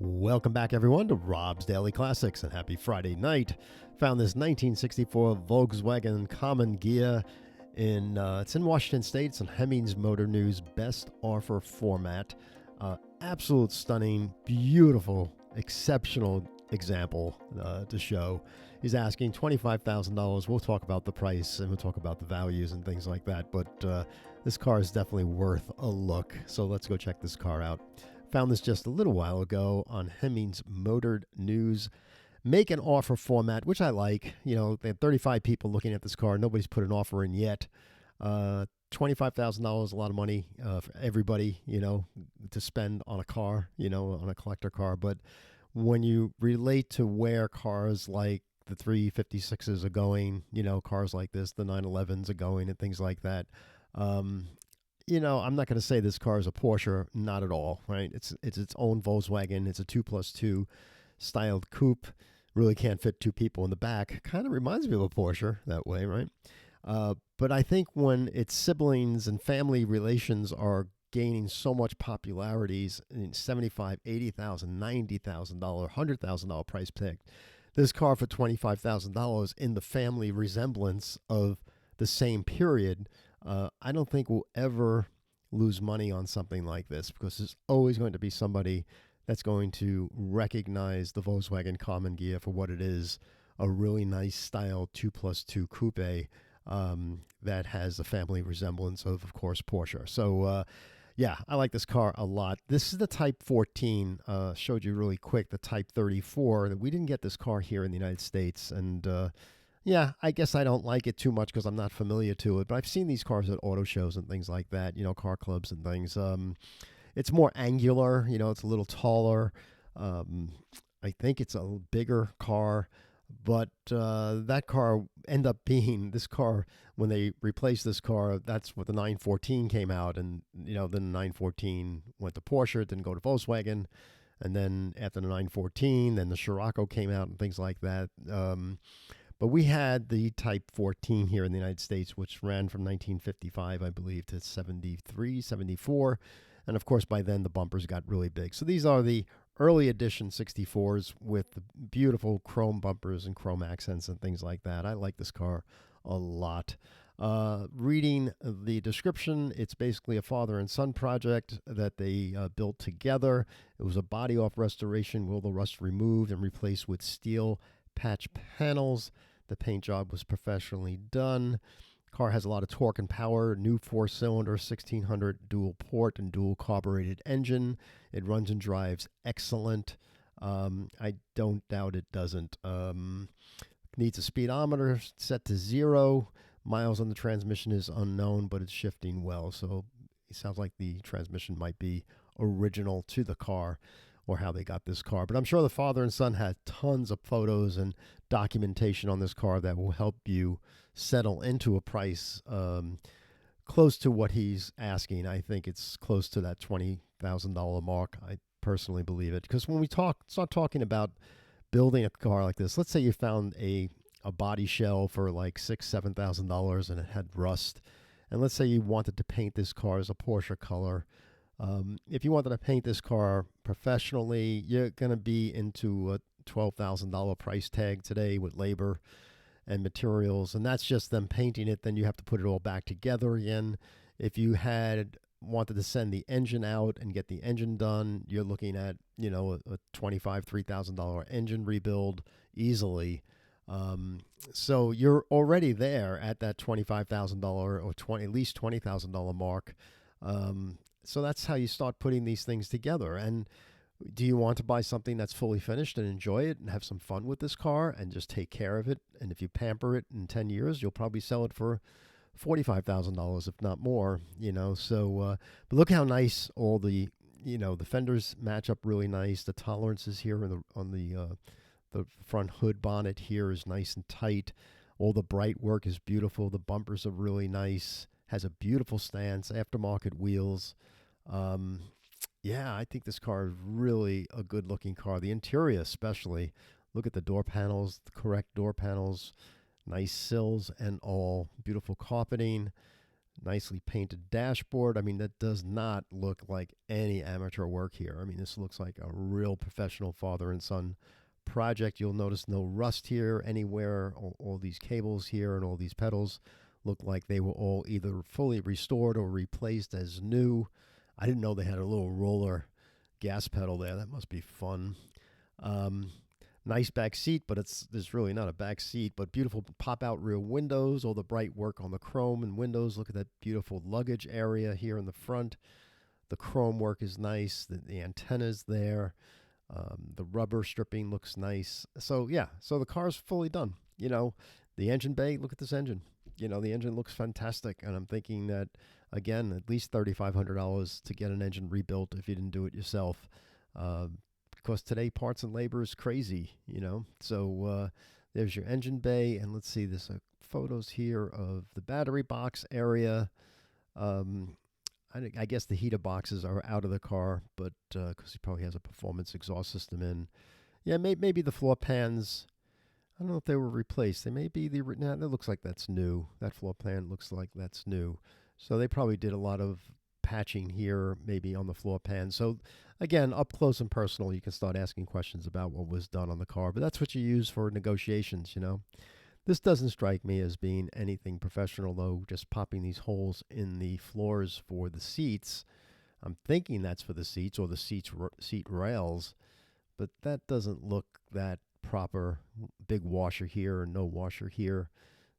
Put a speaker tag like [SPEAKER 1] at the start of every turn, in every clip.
[SPEAKER 1] Welcome back, everyone, to Rob's Daily Classics, and happy Friday night. Found this 1964 Volkswagen Karmann Ghia it's in Washington State. It's in Hemmings Motor News Best Offer format. Absolute stunning, beautiful, exceptional example to show. He's asking $25,000. We'll talk about the price and we'll talk about the values and things like that, but this car is definitely worth a look. So let's go check this car out. Found this just a little while ago on Hemmings Motor News. Make an offer format, which I like. You know, they had 35 people looking at this car. Nobody's put an offer in yet. $25,000, a lot of money for everybody, to spend on a car, on a collector car. But when you relate to where cars like the 356s are going, cars like this, the 911s are going and things like that, I'm not going to say this car is a Porsche, not at all, right? It's its own Volkswagen. It's a 2+2 styled coupe. Really can't fit two people in the back. Kind of reminds me of a Porsche that way, right? But I think when its siblings and family relations are gaining so much popularities in $75,000, $80,000, $90,000, $100,000 price tag, this car for $25,000 in the family resemblance of the same period, I don't think we'll ever lose money on something like this, because there's always going to be somebody that's going to recognize the Volkswagen Karmann Ghia for what it is, a really nice style 2+2 coupe that has a family resemblance of course, Porsche. So, yeah, I like this car a lot. This is the Type 14. Showed you really quick the Type 34. We didn't get this car here in the United States, and yeah, I guess I don't like it too much because I'm not familiar to it, but I've seen these cars at auto shows and things like that, car clubs and things. It's more angular, it's a little taller. I think it's a bigger car, but that car ended up being this car. When they replaced this car, that's what the 914 came out, and then the 914 went to Porsche, it didn't go to Volkswagen, and then after the 914, then the Scirocco came out and things like that. But we had the Type 14 here in the United States, which ran from 1955, I believe, to 73, 74. And of course, by then, the bumpers got really big. So these are the early edition 64s with the beautiful chrome bumpers and chrome accents and things like that. I like this car a lot. Reading the description, it's basically a father and son project that they built together. It was a body-off restoration with all the rust removed and replaced with steel patch panels. The paint job was professionally done. Car has a lot of torque and power. New 4-cylinder 1600 dual port and dual carbureted engine. It runs and drives excellent. I don't doubt it doesn't. Needs a speedometer set to 0. Miles on the transmission is unknown, but it's shifting well. So it sounds like the transmission might be original to the car, or how they got this car. But I'm sure the father and son had tons of photos and documentation on this car that will help you settle into a price close to what he's asking. I think it's close to that $20,000 mark. I personally believe it. Because when we start talking about building a car like this, let's say you found a body shell for like $6,000, $7,000 and it had rust. And let's say you wanted to paint this car as a Porsche color. If you wanted to paint this car professionally, you're going to be into a $12,000 price tag today with labor and materials, and that's just them painting it. Then you have to put it all back together again. If you had wanted to send the engine out and get the engine done, you're looking at a $25,000, $3,000 engine rebuild easily. So you're already there at that $25,000 or at least $20,000 mark. So that's how you start putting these things together. And do you want to buy something that's fully finished and enjoy it and have some fun with this car and just take care of it? And if you pamper it in 10 years, you'll probably sell it for $45,000, if not more, So, but look how nice all the fenders match up really nice. The tolerances here on the front hood bonnet here is nice and tight. All the bright work is beautiful. The bumpers are really nice. Has a beautiful stance, aftermarket wheels. Yeah, I think this car is really a good-looking car. The interior especially. Look at the door panels, the correct door panels, nice sills and all. Beautiful carpeting. Nicely painted dashboard. I mean, that does not look like any amateur work here. I mean, this looks like a real professional father and son project. You'll notice no rust here anywhere. All these cables here and all these pedals look like they were all either fully restored or replaced as new. I didn't know they had a little roller gas pedal there. That must be fun. Nice back seat, but there's really not a back seat, but beautiful pop-out rear windows, all the bright work on the chrome and windows. Look at that beautiful luggage area here in the front. The chrome work is nice. The antenna's there. The rubber stripping looks nice. So, yeah, so the car's fully done. You know, the engine bay, look at this engine. You know, the engine looks fantastic, and I'm thinking that, again, at least $3,500 to get an engine rebuilt if you didn't do it yourself. Because today parts and labor is crazy, you know. So there's your engine bay, and let's see, there's photos here of the battery box area. I guess the heater boxes are out of the car, but because he probably has a performance exhaust system in. Yeah, maybe the floor pans. I don't know if they were replaced. They may be that looks like that's new. That floor pan looks like that's new. So they probably did a lot of patching here, maybe on the floor pan. So again, up close and personal, you can start asking questions about what was done on the car, but that's what you use for negotiations, you know. This doesn't strike me as being anything professional, though, just popping these holes in the floors for the seats. I'm thinking that's for the seats or the seat rails, but that doesn't look that proper. Big washer here or no washer here.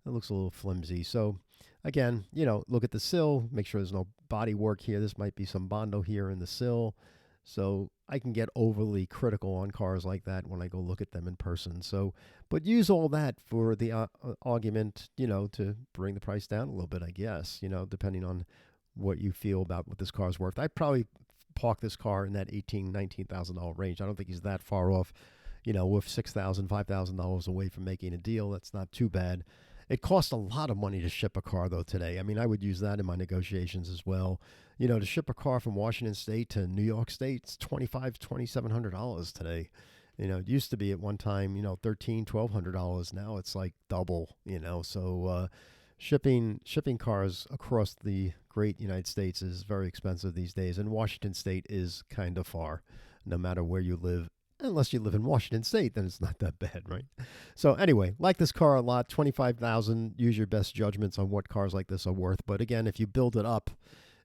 [SPEAKER 1] It looks a little flimsy. So again, you know, look at the sill, make sure there's no body work here. This might be some Bondo here in the sill. So I can get overly critical on cars like that when I go look at them in person. So, but use all that for the argument, you know, to bring the price down a little bit, I guess, you know, depending on what you feel about what this car's worth. I'd probably park this car in that $18,000, $19,000 range. I don't think he's that far off, you know, with $6,000, $5,000 away from making a deal. That's not too bad. It costs a lot of money to ship a car, though, today. I mean, I would use that in my negotiations as well. You know, to ship a car from Washington State to New York State, it's $2,500, $2,700 today. You know, it used to be at one time, you know, $1,300, $1,200. Now it's like double, you know. So shipping cars across the great United States is very expensive these days. And Washington State is kind of far, no matter where you live. Unless you live in Washington State, then it's not that bad, right? So anyway, like this car a lot, $25,000. Use your best judgments on what cars like this are worth. But again, if you build it up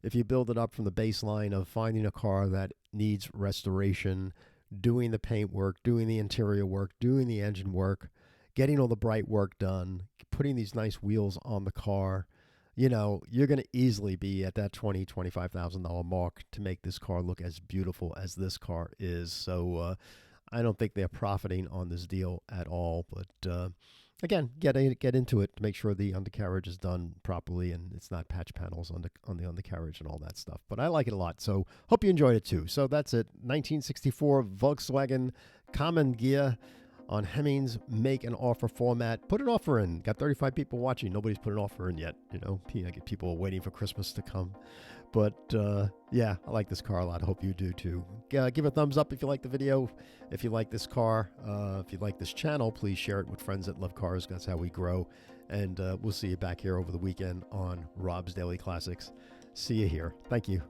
[SPEAKER 1] from the baseline of finding a car that needs restoration, doing the paint work, doing the interior work, doing the engine work, getting all the bright work done, putting these nice wheels on the car, you know, you're going to easily be at that $20,000, $25,000 mark to make this car look as beautiful as this car is. So I don't think they're profiting on this deal at all. But again, get into it to make sure the undercarriage is done properly and it's not patch panels on the undercarriage and all that stuff. But I like it a lot. So hope you enjoyed it too. So that's it. 1964 Volkswagen Karmann Ghia on Hemmings make an offer format. Put an offer in. Got 35 people watching. Nobody's put an offer in yet. You know, I get people waiting for Christmas to come. But yeah, I like this car a lot. I hope you do too. Give a thumbs up if you like the video. If you like this car, if you like this channel, please share it with friends that love cars. That's how we grow. And we'll see you back here over the weekend on Rob's Daily Classics. See you here. Thank you.